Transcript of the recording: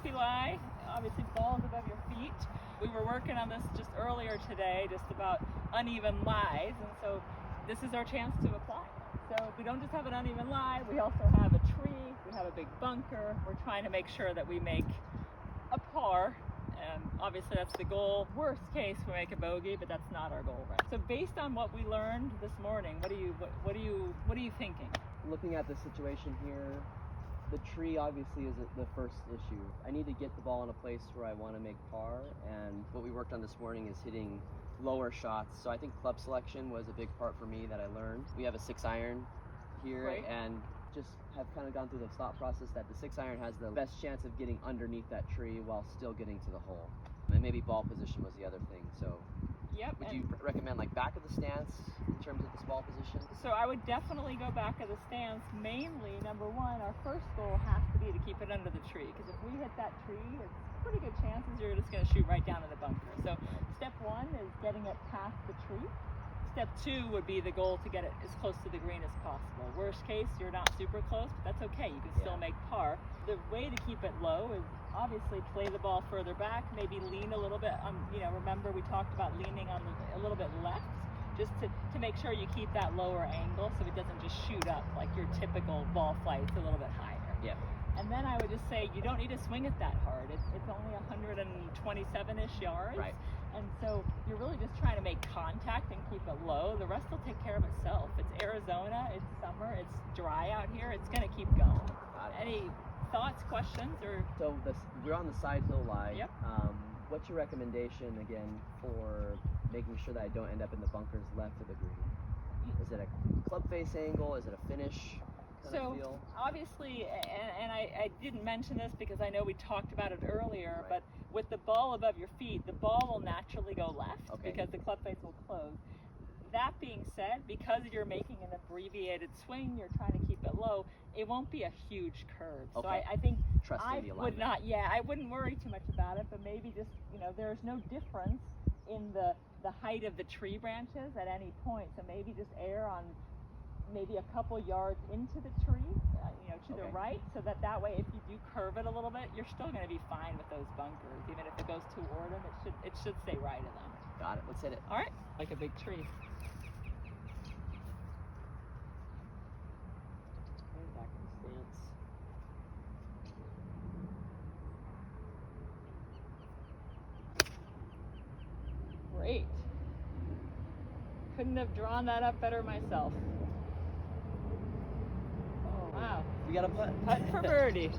healthy lie, obviously balls above your feet. We were working on this just earlier today, just about uneven lies, and so this is our chance to apply. So we don't just have an uneven lie, we also have a tree, we have a big bunker. We're trying to make sure that we make a par. Obviously that's the goal. Worst case we make a bogey, but that's not our goal, right? So based on what we learned this morning, what are you thinking? Looking at the situation here, the tree obviously is the first issue. I need to get the ball in a place where I want to make par, and what we worked on this morning is hitting lower shots. So I think club selection was a big part for me that I learned. We have a 6-iron here, right, and just have kind of gone through the thought process that the 6-iron has the best chance of getting underneath that tree while still getting to the hole. And maybe ball position was the other thing. So yep. Would you recommend like back of the stance in terms of this ball position? So I would definitely go back of the stance. Mainly, number one, our first goal has to be to keep it under the tree, because if we hit that tree, it's pretty good chances you're just going to shoot right down in the bunker. So step one is getting it past the tree. Step two would be the goal to get it as close to the green as possible. Worst case, you're not super close, but that's okay. You can still make par. The way to keep it low is obviously play the ball further back, maybe lean a little bit. Remember we talked about leaning on a little bit left, just to make sure you keep that lower angle so it doesn't just shoot up like your typical ball flight. It's a little bit higher. Yeah. And then I would just say you don't need to swing it that hard. It's only 127-ish yards. Right. And so you're really just trying to make contact and keep it low. The rest will take care of itself. It's Arizona, it's summer, it's dry out here. It's going to keep going. Any thoughts, questions, or? So we're on the side hill lie. Yep. What's your recommendation again for making sure that I don't end up in the bunkers left of the green? Is it a club face angle? Is it a finish? So obviously, and I didn't mention this because I know we talked about it earlier, right, but with the ball above your feet, the ball will naturally go left because the club face will close. That being said, because you're making an abbreviated swing, you're trying to keep it low, it won't be a huge curve. So I think I would not, I wouldn't worry too much about it, but maybe just, there's no difference in the height of the tree branches at any point. So maybe just err on maybe a couple yards into the tree, to the right, so that way if you do curve it a little bit, you're still going to be fine with those bunkers. Even if it goes toward them, it should stay right of them. Got it. Let's hit it. All right. Like a big tree. Back in the stance. Great. Couldn't have drawn that up better myself. Oh, wow. We got a putt. Putt for birdie.